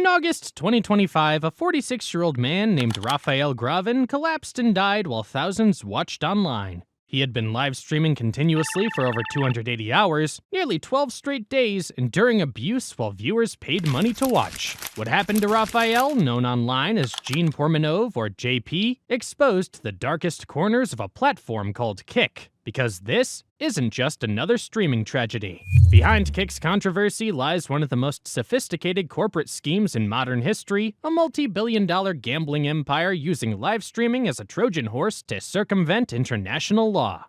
In August 2025, a 46-year-old man named Raphaël Graven collapsed and died while thousands watched online. He had been live streaming continuously for over 280 hours, nearly 12 straight days, enduring abuse while viewers paid money to watch. What happened to Raphaël, known online as Jean Pormanove or JP, exposed the darkest corners of a platform called Kick. Because this isn't just another streaming tragedy. Behind Kick's controversy lies one of the most sophisticated corporate schemes in modern history, a multi-billion-dollar gambling empire using live streaming as a Trojan horse to circumvent international law.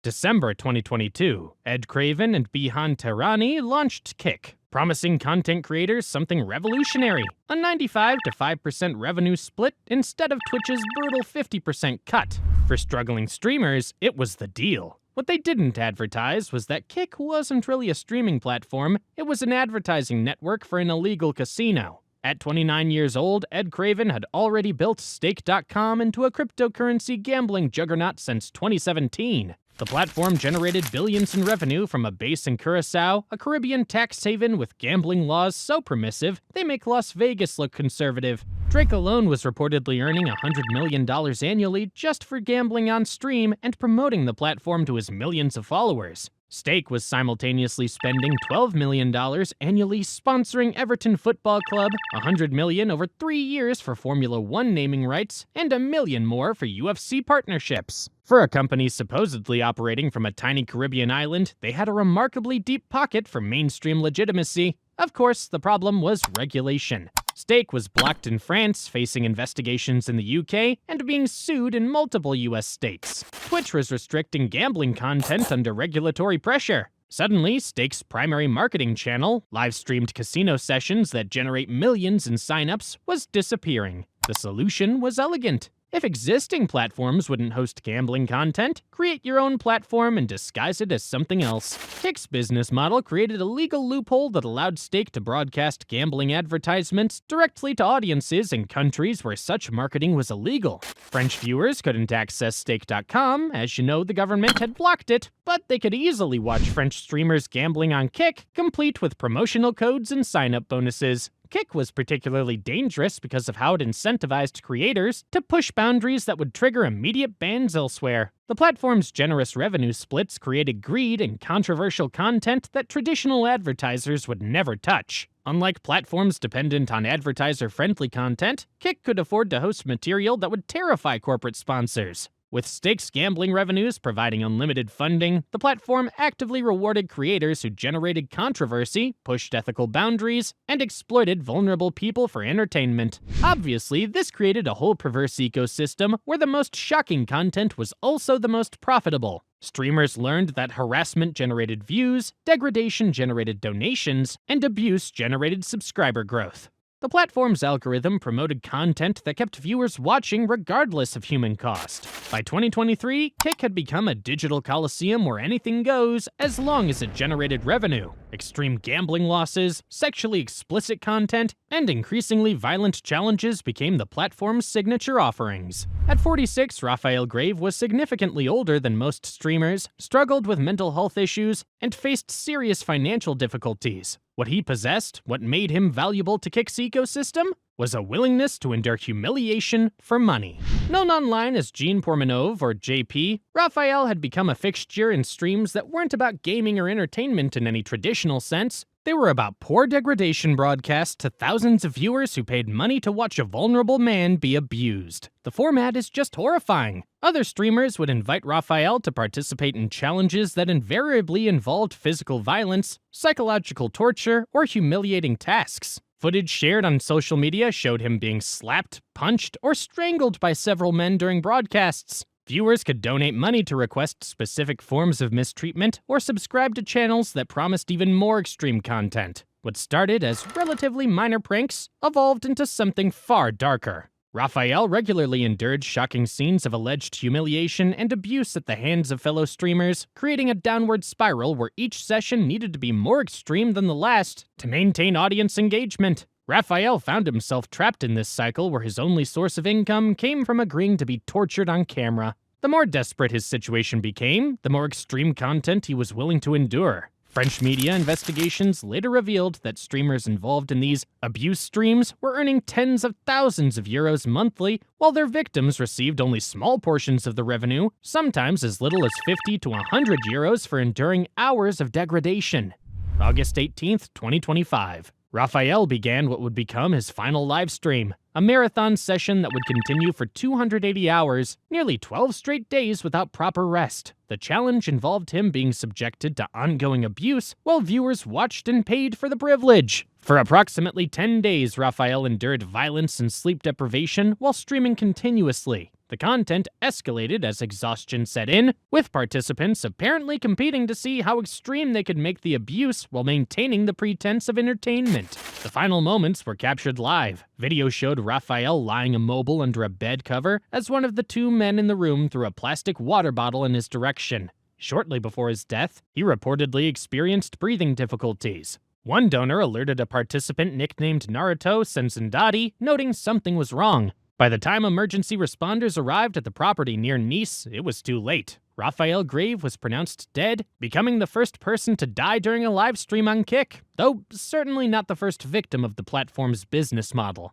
December 2022, Ed Craven and Bihan Tehrani launched Kick, promising content creators something revolutionary, a 95 to 5% revenue split instead of Twitch's brutal 50% cut. For struggling streamers, it was the deal. What they didn't advertise was that Kick wasn't really a streaming platform, it was an advertising network for an illegal casino. At 29 years old, Ed Craven had already built Stake.com into a cryptocurrency gambling juggernaut since 2017. The platform generated billions in revenue from a base in Curacao, a Caribbean tax haven with gambling laws so permissive they make Las Vegas look conservative. Drake alone was reportedly earning $100 million annually just for gambling on stream and promoting the platform to his millions of followers. Stake was simultaneously spending $12 million annually sponsoring Everton Football Club, $100 million over 3 years for Formula One naming rights, and $1 million more for UFC partnerships. For a company supposedly operating from a tiny Caribbean island, they had a remarkably deep pocket for mainstream legitimacy. Of course, the problem was regulation. Stake was blocked in France, facing investigations in the UK, and being sued in multiple US states. Twitch was restricting gambling content under regulatory pressure. Suddenly, Stake's primary marketing channel, live-streamed casino sessions that generate millions in signups, was disappearing. The solution was elegant. If existing platforms wouldn't host gambling content, create your own platform and disguise it as something else. Kick's business model created a legal loophole that allowed Stake to broadcast gambling advertisements directly to audiences in countries where such marketing was illegal. French viewers couldn't access Stake.com, as you know the government had blocked it, but they could easily watch French streamers gambling on Kick, complete with promotional codes and sign-up bonuses. Kick was particularly dangerous because of how it incentivized creators to push boundaries that would trigger immediate bans elsewhere. The platform's generous revenue splits created greed and controversial content that traditional advertisers would never touch. Unlike platforms dependent on advertiser-friendly content, Kick could afford to host material that would terrify corporate sponsors. With Stake's gambling revenues providing unlimited funding, the platform actively rewarded creators who generated controversy, pushed ethical boundaries, and exploited vulnerable people for entertainment. Obviously, this created a whole perverse ecosystem where the most shocking content was also the most profitable. Streamers learned that harassment generated views, degradation generated donations, and abuse generated subscriber growth. The platform's algorithm promoted content that kept viewers watching regardless of human cost. By 2023, Kick had become a digital coliseum where anything goes as long as it generated revenue. Extreme gambling losses, sexually explicit content, and increasingly violent challenges became the platform's signature offerings. At 46, Raphaël Graven was significantly older than most streamers, struggled with mental health issues, and faced serious financial difficulties. What he possessed, what made him valuable to Kick's ecosystem, was a willingness to endure humiliation for money. Known online as Jean Pormanove or JP, Raphaël had become a fixture in streams that weren't about gaming or entertainment in any traditional sense. They were about poor degradation broadcast to thousands of viewers who paid money to watch a vulnerable man be abused. The format is just horrifying. Other streamers would invite Raphaël to participate in challenges that invariably involved physical violence, psychological torture, or humiliating tasks. Footage shared on social media showed him being slapped, punched, or strangled by several men during broadcasts. Viewers could donate money to request specific forms of mistreatment or subscribe to channels that promised even more extreme content. What started as relatively minor pranks evolved into something far darker. Raphaël regularly endured shocking scenes of alleged humiliation and abuse at the hands of fellow streamers, creating a downward spiral where each session needed to be more extreme than the last to maintain audience engagement. Raphaël found himself trapped in this cycle where his only source of income came from agreeing to be tortured on camera. The more desperate his situation became, the more extreme content he was willing to endure. French media investigations later revealed that streamers involved in these abuse streams were earning tens of thousands of euros monthly, while their victims received only small portions of the revenue, sometimes as little as 50 to 100 euros for enduring hours of degradation. August 18th, 2025. Raphaël began what would become his final live stream, a marathon session that would continue for 280 hours, nearly 12 straight days without proper rest. The challenge involved him being subjected to ongoing abuse while viewers watched and paid for the privilege. For approximately 10 days, Raphaël endured violence and sleep deprivation while streaming continuously. The content escalated as exhaustion set in, with participants apparently competing to see how extreme they could make the abuse while maintaining the pretense of entertainment. The final moments were captured live. Video showed Raphaël lying immobile under a bed cover as one of the two men in the room threw a plastic water bottle in his direction. Shortly before his death, he reportedly experienced breathing difficulties. One donor alerted a participant nicknamed Naruto Sensandati, noting something was wrong. By the time emergency responders arrived at the property near Nice, it was too late. Raphaël Graven was pronounced dead, becoming the first person to die during a live stream on Kick, though certainly not the first victim of the platform's business model.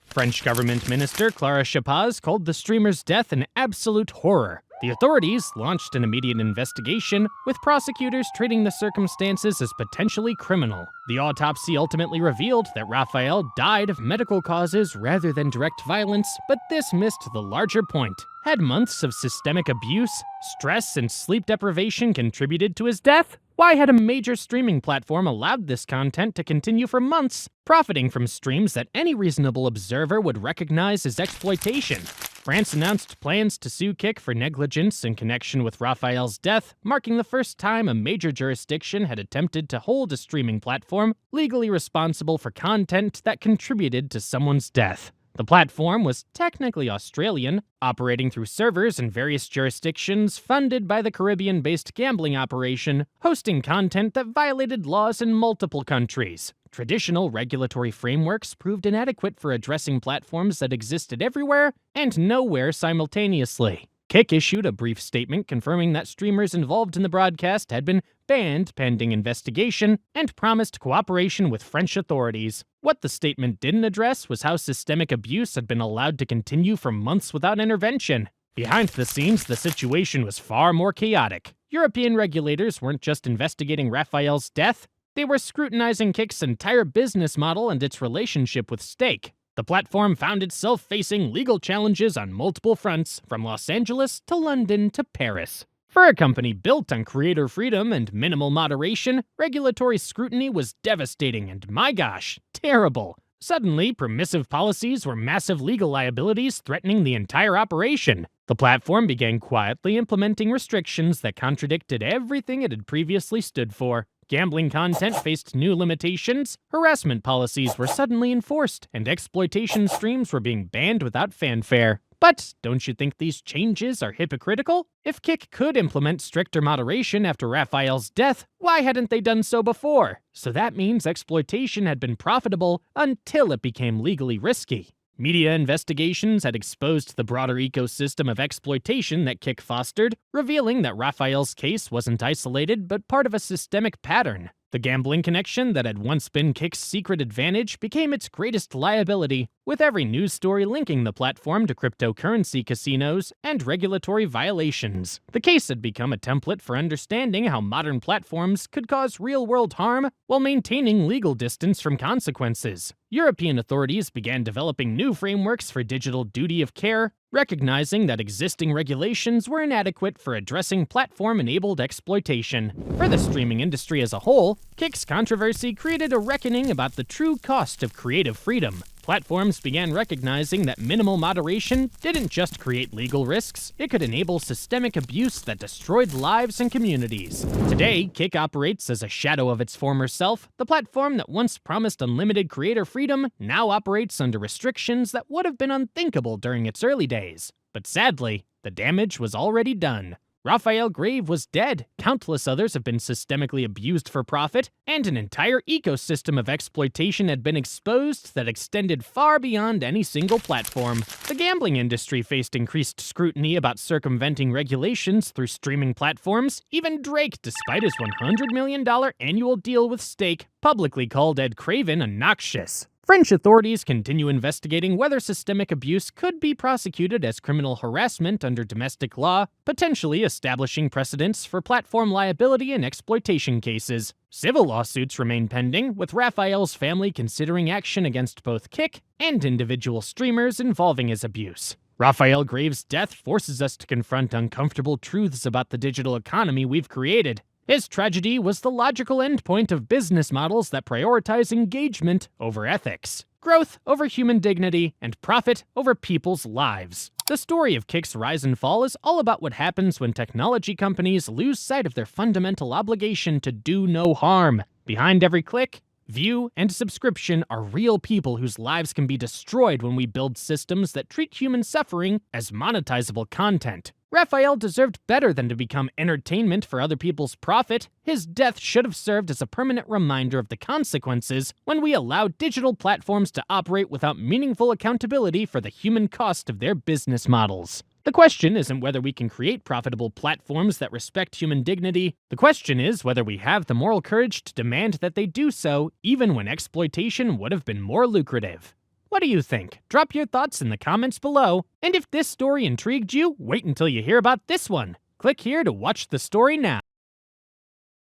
French government minister Clara Chapaz called the streamer's death an absolute horror. The authorities launched an immediate investigation, with prosecutors treating the circumstances as potentially criminal. The autopsy ultimately revealed that Raphaël died of medical causes rather than direct violence, but this missed the larger point. Had months of systemic abuse, stress, and sleep deprivation contributed to his death? Why had a major streaming platform allowed this content to continue for months, profiting from streams that any reasonable observer would recognize as exploitation? France announced plans to sue Kick for negligence in connection with Raphaël's death, marking the first time a major jurisdiction had attempted to hold a streaming platform legally responsible for content that contributed to someone's death. The platform was technically Australian, operating through servers in various jurisdictions funded by the Caribbean-based gambling operation, hosting content that violated laws in multiple countries. Traditional regulatory frameworks proved inadequate for addressing platforms that existed everywhere and nowhere simultaneously. Kick issued a brief statement confirming that streamers involved in the broadcast had been banned pending investigation and promised cooperation with French authorities. What the statement didn't address was how systemic abuse had been allowed to continue for months without intervention. Behind the scenes, the situation was far more chaotic. European regulators weren't just investigating Raphaël's death, they were scrutinizing Kick's entire business model and its relationship with Stake. The platform found itself facing legal challenges on multiple fronts, from Los Angeles to London to Paris. For a company built on creator freedom and minimal moderation, regulatory scrutiny was devastating and, my gosh, terrible. Suddenly, permissive policies were massive legal liabilities threatening the entire operation. The platform began quietly implementing restrictions that contradicted everything it had previously stood for. Gambling content faced new limitations, harassment policies were suddenly enforced, and exploitation streams were being banned without fanfare. But don't you think these changes are hypocritical? If Kick could implement stricter moderation after Raphaël's death, why hadn't they done so before? So that means exploitation had been profitable until it became legally risky. Media investigations had exposed the broader ecosystem of exploitation that Kick fostered, revealing that Raphaël's case wasn't isolated but part of a systemic pattern. The gambling connection that had once been Kick's secret advantage became its greatest liability, with every news story linking the platform to cryptocurrency casinos and regulatory violations. The case had become a template for understanding how modern platforms could cause real-world harm while maintaining legal distance from consequences. European authorities began developing new frameworks for digital duty of care, recognizing that existing regulations were inadequate for addressing platform-enabled exploitation. For the streaming industry as a whole, Kick's controversy created a reckoning about the true cost of creative freedom. Platforms began recognizing that minimal moderation didn't just create legal risks, it could enable systemic abuse that destroyed lives and communities. Today, Kick operates as a shadow of its former self. The platform that once promised unlimited creator freedom now operates under restrictions that would have been unthinkable during its early days. But sadly, the damage was already done. Raphaël Graven was dead, countless others have been systemically abused for profit, and an entire ecosystem of exploitation had been exposed that extended far beyond any single platform. The gambling industry faced increased scrutiny about circumventing regulations through streaming platforms. Even Drake, despite his $100 million annual deal with Stake, publicly called Ed Craven obnoxious. French authorities continue investigating whether systemic abuse could be prosecuted as criminal harassment under domestic law, potentially establishing precedents for platform liability in exploitation cases. Civil lawsuits remain pending, with Raphael's family considering action against both Kik and individual streamers involving his abuse. Raphaël Graven's death forces us to confront uncomfortable truths about the digital economy we've created. His tragedy was the logical endpoint of business models that prioritize engagement over ethics, growth over human dignity, and profit over people's lives. The story of Kik's rise and fall is all about what happens when technology companies lose sight of their fundamental obligation to do no harm. Behind every click, view, and subscription are real people whose lives can be destroyed when we build systems that treat human suffering as monetizable content. Raphael deserved better than to become entertainment for other people's profit. His death should have served as a permanent reminder of the consequences when we allow digital platforms to operate without meaningful accountability for the human cost of their business models. The question isn't whether we can create profitable platforms that respect human dignity. The question is whether we have the moral courage to demand that they do so, even when exploitation would have been more lucrative. What do you think? Drop your thoughts in the comments below. And if this story intrigued you, wait until you hear about this one. Click here to watch the story now.